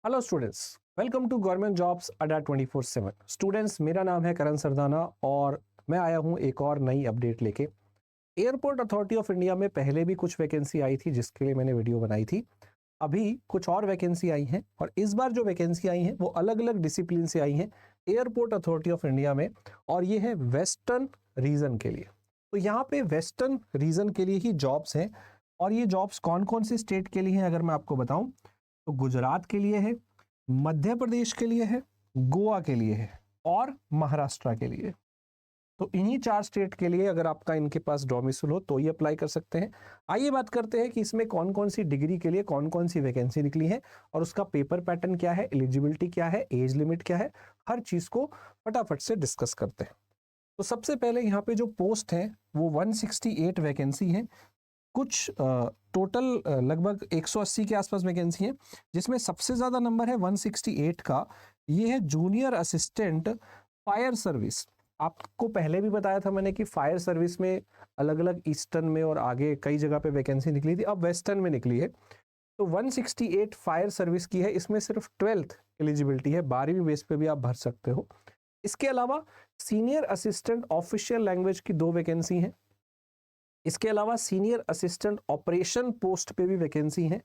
Hello students, welcome to government jobs Adda 24/7। Students, मेरा नाम है करण सरदाना और मैं आया हूँ एक और नई अपडेट लेके। एयरपोर्ट अथॉरिटी ऑफ इंडिया में पहले भी कुछ वैकेंसी आई थी जिसके लिए मैंने वीडियो बनाई थी। अभी कुछ और वैकेंसी आई हैं और इस बार जो वैकेंसी आई हैं वो अलग अलग डिसिप्लिन से आई हैं एयरपोर्ट अथॉरिटी ऑफ इंडिया में, और ये है वेस्टर्न रीजन के लिए। तो यहाँ पे वेस्टर्न रीजन के लिए ही जॉब्स हैं। और ये जॉब्स कौन कौन से स्टेट के लिए हैं अगर मैं आपको बताऊं तो गुजरात के लिए है, मध्य प्रदेश के लिए है, गोवा के लिए है और महाराष्ट्र के लिए। तो इन्हीं चार स्टेट के लिए अगर आपका इनके पास डोमिसाइल हो तो ये अप्लाई कर सकते हैं। आइए बात करते हैं कि इसमें कौन कौन सी डिग्री के लिए कौन कौन सी वैकेंसी निकली है और उसका पेपर पैटर्न क्या है, एलिजिबिलिटी क्या है, एज लिमिट क्या है, हर चीज को फटाफट से डिस्कस करते हैं। तो सबसे पहले यहाँ पे जो पोस्ट है वो 168 वैकेंसी है। कुछ टोटल लगभग 180 के आसपास वैकेंसी है, जिसमें सबसे ज्यादा नंबर है 168 का। ये है जूनियर असिस्टेंट फायर सर्विस। आपको पहले भी बताया था मैंने कि फायर सर्विस में अलग अलग ईस्टर्न में और आगे कई जगह पे वैकेंसी निकली थी, अब वेस्टर्न में निकली है। तो 168 फायर सर्विस की है, इसमें सिर्फ 12th एलिजिबिलिटी है, 12वीं बेस पे भी आप भर सकते हो। इसके अलावा सीनियर असिस्टेंट ऑफिशियल लैंग्वेज की 2 वैकेंसी हैं। इसके अलावा सीनियर असिस्टेंट ऑपरेशन पोस्ट पे भी वैकेंसी है।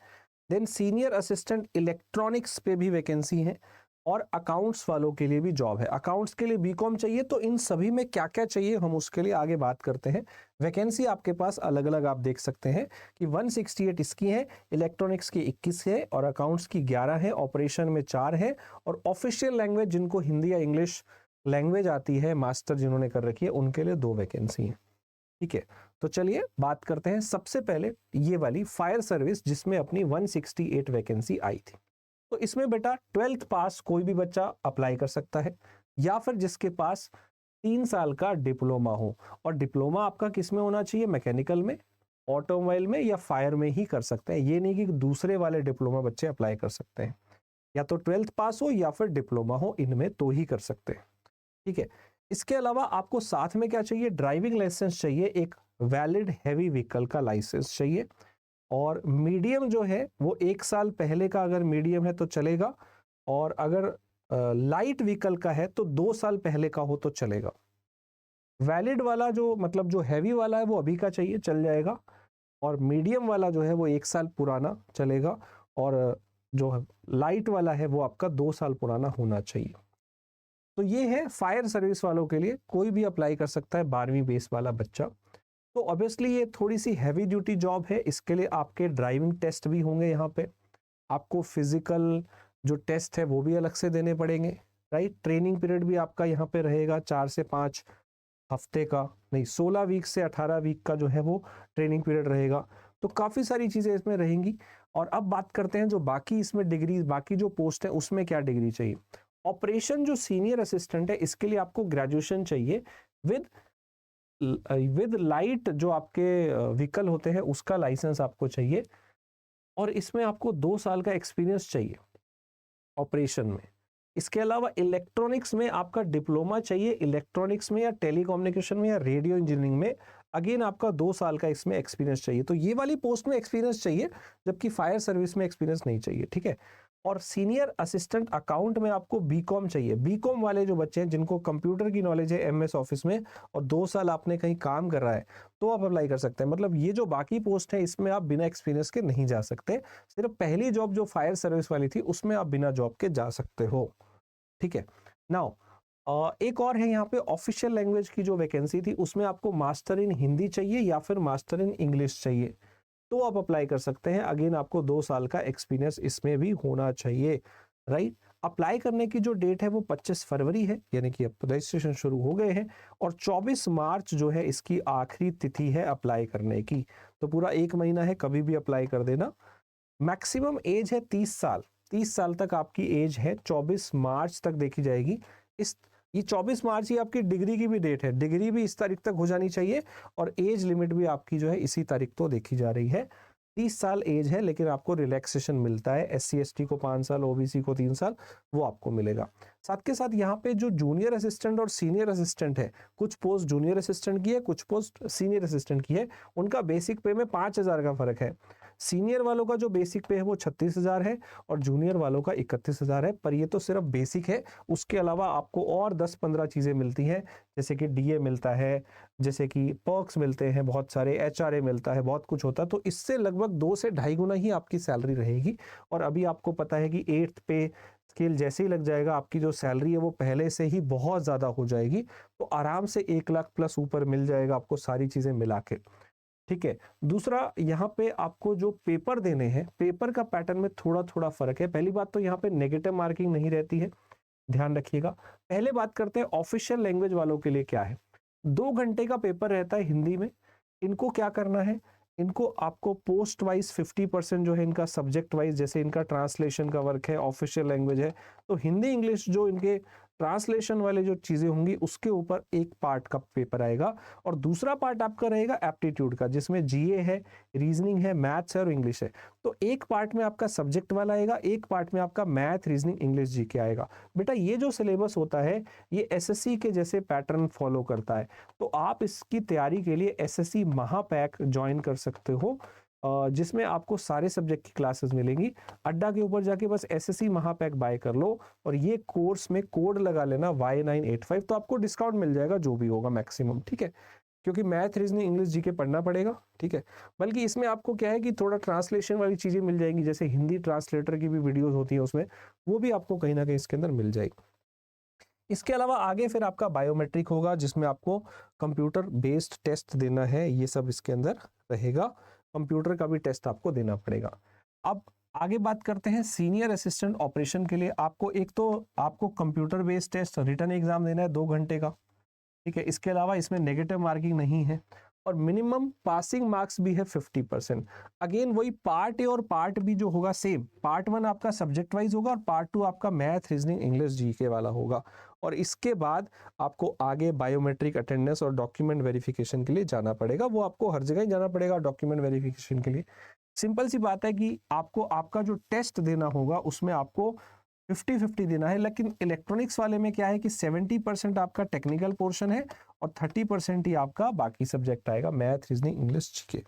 देन सीनियर असिस्टेंट इलेक्ट्रॉनिक्स पे भी वैकेंसी है और अकाउंट्स वालों के लिए भी जॉब है। अकाउंट्स के लिए बीकॉम चाहिए, तो इन सभी में क्या क्या चाहिए हम उसके लिए आगे बात करते हैं। वैकेंसी आपके पास अलग अलग आप देख सकते हैं कि 168 इसकी है, इलेक्ट्रॉनिक्स की 21 है और अकाउंट्स की 11 है, ऑपरेशन में 4 है और ऑफिशियल लैंग्वेज जिनको हिंदी या इंग्लिश लैंग्वेज आती है, मास्टर जिन्होंने कर रखी है, उनके लिए 2 वैकेंसी है। ठीक है, तो चलिए बात करते हैं सबसे पहले ये वाली फायर सर्विस जिसमें अपनी 168 वैकेंसी आई थी। तो इसमें बेटा 12th पास कोई भी बच्चा अप्लाई कर सकता है, या फिर जिसके पास 3 साल का डिप्लोमा हो। और डिप्लोमा आपका किस में होना चाहिए? मैकेनिकल में, ऑटोमोबाइल में या फायर में ही कर सकते हैं। ये नहीं कि दूसरे वाले डिप्लोमा बच्चे अप्लाई कर सकते हैं। या तो 12th पास हो या फिर डिप्लोमा हो, इनमें तो ही कर सकते हैं। ठीक है, इसके अलावा आपको साथ में क्या चाहिए? ड्राइविंग लाइसेंस चाहिए, एक वैलिड हैवी व्हीकल का लाइसेंस चाहिए। और मीडियम जो है वो 1 साल पहले का अगर मीडियम है तो चलेगा, और अगर लाइट व्हीकल का है तो 2 साल पहले का हो तो चलेगा। वैलिड वाला जो मतलब जो हैवी वाला है वो अभी का चाहिए, चल जाएगा। और मीडियम वाला जो है वो 1 साल पुराना चलेगा, और जो लाइट वाला है वो आपका 2 साल पुराना होना चाहिए। तो ये है फायर सर्विस वालों के लिए, कोई भी अप्लाई कर सकता है, 12वीं बेस वाला बच्चा। तो ऑब्वियसली ये थोड़ी सी हैवी ड्यूटी जॉब है, इसके लिए आपके ड्राइविंग टेस्ट भी होंगे यहाँ पे। आपको फिजिकल जो टेस्ट है वो भी अलग से देने पड़ेंगे, राइट। ट्रेनिंग पीरियड भी आपका यहाँ पे रहेगा 4 से 5 हफ्ते का, नहीं 16 वीक से 18 वीक का जो है वो ट्रेनिंग पीरियड रहेगा। तो काफ़ी सारी चीज़ें इसमें रहेंगी। और अब बात करते हैं जो बाकी इसमें डिग्री, बाकी जो पोस्ट है उसमें क्या डिग्री चाहिए। ऑपरेशन जो सीनियर असिस्टेंट है इसके लिए आपको ग्रेजुएशन चाहिए विद लाइट, जो आपके व्हीकल होते हैं उसका लाइसेंस आपको चाहिए। और इसमें आपको 2 साल का एक्सपीरियंस चाहिए ऑपरेशन में। इसके अलावा इलेक्ट्रॉनिक्स में आपका डिप्लोमा चाहिए, इलेक्ट्रॉनिक्स में या टेलीकम्युनिकेशन में या रेडियो इंजीनियरिंग में अगेन आपका 2 साल का इसमें एक्सपीरियंस चाहिए। तो ये वाली पोस्ट में एक्सपीरियंस चाहिए, जबकि फायर सर्विस में एक्सपीरियंस नहीं चाहिए। ठीक है। और सीनियर असिस्टेंट अकाउंट में आपको बीकॉम चाहिए। बीकॉम वाले जो बच्चे हैं जिनको कंप्यूटर की नॉलेज है एमएस ऑफिस में और 2 साल आपने कहीं काम कर रहा है, तो आप अप्लाई कर सकते हैं। मतलब ये जो बाकी पोस्ट है इसमें आप बिना एक्सपीरियंस के नहीं जा सकते। सिर्फ पहली जॉब जो फायर सर्विस वाली थी उसमें आप बिना जॉब के जा सकते हो। ठीक है। नाउ एक और है यहाँ पे ऑफिशियल लैंग्वेज की जो वैकेंसी थी, उसमें आपको मास्टर इन हिंदी चाहिए या फिर मास्टर इन इंग्लिश चाहिए, तो आप अप्लाई कर सकते हैं। अगेन आपको 2 साल का एक्सपीरियंस इसमें भी होना चाहिए, राइट। अप्लाई करने की जो डेट है वो 25 फरवरी है, यानी कि अब रजिस्ट्रेशन शुरू हो गए हैं। और 24 मार्च जो है इसकी आखिरी तिथि है अप्लाई करने की। तो पूरा 1 महीना है, कभी भी अप्लाई कर देना। मैक्सिमम एज है 30 साल, 30 साल तक आपकी एज है, 24 मार्च तक देखी जाएगी। ये 24 मार्च ही आपकी डिग्री की भी डेट है, डिग्री भी इस तारीख तक हो जानी चाहिए। और एज लिमिट भी आपकी जो है इसी तारीख तो देखी जा रही है। 30 साल एज है, लेकिन आपको रिलैक्सेशन मिलता है। SC ST को 5 साल, OBC को 3 साल, वो आपको मिलेगा। साथ के साथ यहाँ पे जो जूनियर असिस्टेंट और सीनियर असिस्टेंट है, कुछ पोस्ट जूनियर असिस्टेंट की है, कुछ पोस्ट सीनियर असिस्टेंट की है। उनका बेसिक पे में 5,000 का फर्क है। सीनियर वालों का जो बेसिक पे है वो 36,000 है और जूनियर वालों का 31,000 है, पर ये तो सिर्फ बेसिक है। उसके अलावा आपको और 10-15 चीज़ें मिलती हैं, जैसे कि डीए मिलता है, जैसे कि पर्क्स मिलते हैं, बहुत सारे एचआरए मिलता है, बहुत कुछ होता है। तो इससे लगभग 2 से ढाई गुना ही आपकी सैलरी रहेगी। और अभी आपको पता है कि 8th पे स्केल जैसे ही लग जाएगा, आपकी जो सैलरी है वो पहले से ही बहुत ज़्यादा हो जाएगी। तो आराम से 1 लाख प्लस ऊपर मिल जाएगा आपको सारी चीज़ें मिला के। ठीक है। दूसरा, यहाँ पे आपको जो पेपर देने हैं, पेपर का पैटर्न में थोड़ा-थोड़ा फ़र्क है। पहली बात तो यहाँ पे नेगेटिव मार्किंग नहीं रहती है, ध्यान रखिएगा। पहले बात करते हैं ऑफिशियल लैंग्वेज वालों के लिए क्या है। 2 घंटे का पेपर रहता है हिंदी में। इनको क्या करना है, इनको आपको पोस्ट वाइज 50% जो है इनका सब्जेक्ट वाइज, जैसे इनका ट्रांसलेशन का वर्क है, ऑफिशियल लैंग्वेज है, तो हिंदी इंग्लिश जो इनके ट्रांसलेशन वाले जो चीज़ें होंगी उसके ऊपर एक पार्ट का पेपर आएगा। और दूसरा पार्ट आपका रहेगा एप्टीट्यूड का, जिसमें जीए है, रीजनिंग है, मैथ्स है और इंग्लिश है। तो एक पार्ट में आपका सब्जेक्ट वाला आएगा, एक पार्ट में आपका मैथ, रीजनिंग, इंग्लिश, जीके आएगा। बेटा ये जो सिलेबस होता है ये एसएससी के जैसे पैटर्न फॉलो करता है। तो आप इसकी तैयारी के लिए एसएससी महापैक ज्वाइन कर सकते हो, जिसमें आपको सारे सब्जेक्ट की क्लासेस मिलेंगी। अड्डा के ऊपर जाके बस एसएससी महापैक बाय कर लो और ये कोर्स में कोड लगा लेना Y985, तो आपको डिस्काउंट मिल जाएगा जो भी होगा मैक्सिमम। ठीक है, क्योंकि मैथ, रीजनिंग, इंग्लिश, जीके पढ़ना पड़ेगा। ठीक है, बल्कि इसमें आपको क्या है कि थोड़ा ट्रांसलेशन वाली चीज़ें मिल जाएंगी, जैसे हिंदी ट्रांसलेटर की भी वीडियोस होती है उसमें, वो भी आपको कहीं ना कहीं इसके अंदर मिल जाएगी। इसके अलावा आगे फिर आपका बायोमेट्रिक होगा, जिसमें आपको कंप्यूटर बेस्ड टेस्ट देना है, ये सब इसके अंदर रहेगा। कंप्यूटर का भी टेस्ट आपको देना पड़ेगा। अब आगे बात करते हैं सीनियर असिस्टेंट ऑपरेशन के लिए। आपको एक तो आपको computer based test written exam देना है 2 घंटे का। ठीक है, इसके अलावा इसमें नेगेटिव मार्किंग नहीं है और मिनिमम पासिंग मार्क्स भी है 50%। अगेन वही पार्ट ए और पार्ट बी जो होगा सेम, पार्ट 1 आपका सब्जेक्ट वाइज होगा और पार्ट 2 आपका मैथ, रीजनिंग, इंग्लिश, जीके वाला होगा। और इसके बाद आपको आगे बायोमेट्रिक अटेंडेंस और डॉक्यूमेंट वेरिफिकेशन के लिए जाना पड़ेगा। वो आपको हर जगह ही जाना पड़ेगा डॉक्यूमेंट वेरिफिकेशन के लिए। सिंपल सी बात है कि आपको आपका जो टेस्ट देना होगा उसमें आपको 50-50 देना है, लेकिन इलेक्ट्रॉनिक्स वाले में क्या है कि 70% आपका टेक्निकल पोर्शन है और 30% ही आपका बाकी सब्जेक्ट आएगा, मैथ, रीजनिंग, इंग्लिश, जीके।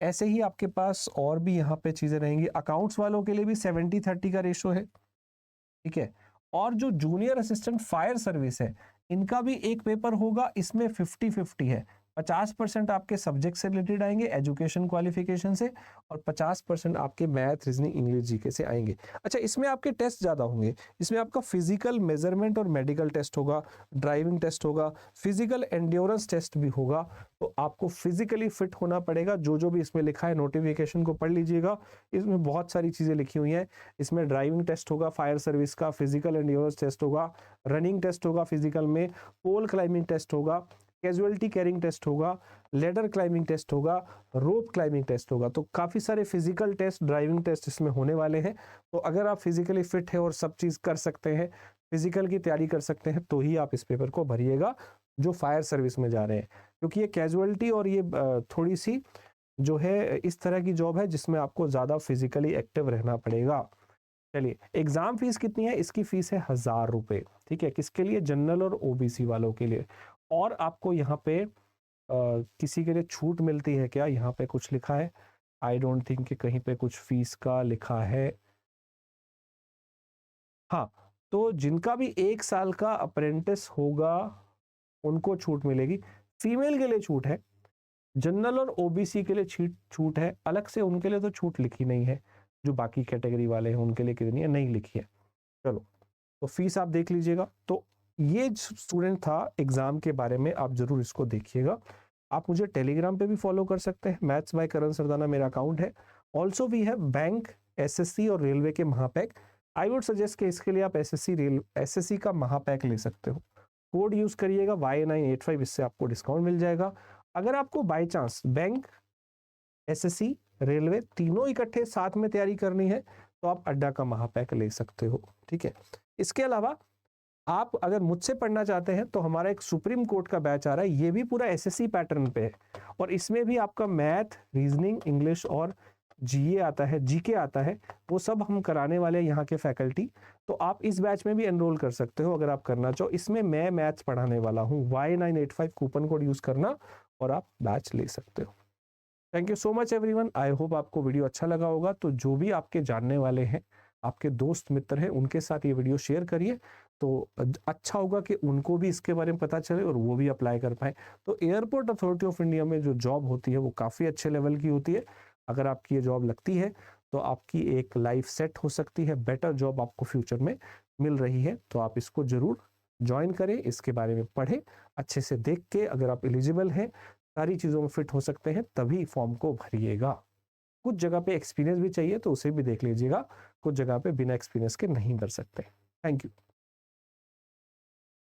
ऐसे ही आपके पास और भी यहाँ पे चीजें रहेंगी। अकाउंट्स वालों के लिए भी 70-30 का रेशो है। ठीक है, और जो जूनियर असिस्टेंट फायर सर्विस है इनका भी एक पेपर होगा, इसमें 50-50 है। 50% आपके सब्जेक्ट से रिलेटेड आएंगे, एजुकेशन क्वालिफिकेशन से, और 50% आपके मैथ, रीजनिंग, इंग्लिश, जीके से आएंगे। अच्छा, इसमें आपके टेस्ट ज्यादा होंगे। इसमें आपका फिजिकल मेजरमेंट और मेडिकल टेस्ट होगा, ड्राइविंग टेस्ट होगा, फिजिकल एंड्योरेंस टेस्ट भी होगा। तो आपको फिजिकली फिट होना पड़ेगा। जो जो भी इसमें लिखा है नोटिफिकेशन को पढ़ लीजिएगा, इसमें बहुत सारी चीजें लिखी हुई हैं। इसमें ड्राइविंग टेस्ट होगा फायर सर्विस का, फिजिकल एंड्योरेंस टेस्ट होगा, रनिंग टेस्ट होगा फिजिकल में, पोल क्लाइंबिंग टेस्ट होगा, कैजुअलिटी कैरिंग टेस्ट होगा, लेडर क्लाइंबिंग टेस्ट होगा, रोप क्लाइंबिंग टेस्ट होगा। तो काफी सारे फिजिकल टेस्ट, ड्राइविंग टेस्ट इसमें होने वाले हैं। तो अगर आप फिजिकली फिट है और सब चीज कर सकते हैं, फिजिकल की तैयारी कर सकते हैं, तो ही आप इस पेपर को भरिएगा जो फायर सर्विस में जा रहे हैं। क्योंकि ये कैजुअलिटी और ये थोड़ी सी जो है इस तरह की जॉब है जिसमें आपको ज्यादा फिजिकली एक्टिव रहना पड़ेगा। चलिए, एग्जाम फीस कितनी है? इसकी फीस है 1000 रुपए। ठीक है, किसके लिए? जनरल और ओबीसी वालों के लिए। और आपको यहाँ पे किसी के लिए छूट मिलती है क्या? यहाँ पे कुछ लिखा है, आई डोंट थिंक कि कहीं पे कुछ फीस का लिखा है। हाँ, तो जिनका भी 1 साल का अप्रेंटिस होगा उनको छूट मिलेगी। फीमेल के लिए छूट है, जनरल और ओबीसी के लिए छूट है। अलग से उनके लिए तो छूट लिखी नहीं है। जो बाकी कैटेगरी वाले हैं उनके लिए कितनी है नहीं लिखी है। चलो, तो फीस आप देख लीजिएगा। तो ये स्टूडेंट था एग्जाम के बारे में, आप जरूर इसको देखिएगा। आप मुझे टेलीग्राम पे भी फॉलो कर सकते हैं, मैथ्स बाय करण सरदाना मेरा अकाउंट है। Also we have bank, SSC और रेलवे के महापैक। आई वुड सजेस्ट कि इसके लिए आप एसएससी का महापैक ले सकते हो। कोड यूज करिएगा Y985, इससे आपको डिस्काउंट मिल जाएगा। अगर आपको by chance bank, SSC, railway तीनों इकट्ठे साथ में तैयारी करनी है तो आप अड्डा का महापैक ले सकते हो। ठीक है, इसके अलावा आप अगर मुझसे पढ़ना चाहते हैं तो हमारा एक सुप्रीम कोर्ट का बैच आ रहा है, ये भी पूरा एसएससी पैटर्न पे है और इसमें भी आपका मैथ, रीजनिंग, इंग्लिश और जीए आता है, जीके आता है। वो सब हम कराने वाले हैं यहाँ के फैकल्टी। तो आप इस बैच में भी एनरोल कर सकते हो अगर आप करना चाहो। इसमें मैं मैथ्स पढ़ाने वाला हूँ। Y985 कूपन कोड यूज करना और आप बैच ले सकते हो। Thank you so much everyone. I hope आपको वीडियो अच्छा लगा होगा। तो जो भी आपके जानने वाले हैं, आपके दोस्त मित्र हैं, उनके साथ ये वीडियो शेयर करिए, तो अच्छा होगा कि उनको भी इसके बारे में पता चले और वो भी अप्लाई कर पाए। तो एयरपोर्ट अथॉरिटी ऑफ इंडिया में जो जॉब होती है वो काफ़ी अच्छे लेवल की होती है। अगर आपकी ये जॉब लगती है तो आपकी एक लाइफ सेट हो सकती है, बेटर जॉब आपको फ्यूचर में मिल रही है। तो आप इसको ज़रूर ज्वाइन करें, इसके बारे में पढ़ें, अच्छे से देख के अगर आप एलिजिबल हैं, सारी चीज़ों में फिट हो सकते हैं, तभी फॉर्म को भरिएगा। कुछ जगह पे एक्सपीरियंस भी चाहिए तो उसे भी देख लीजिएगा, कुछ जगह पे बिना एक्सपीरियंस के नहीं भर सकते। Thank you.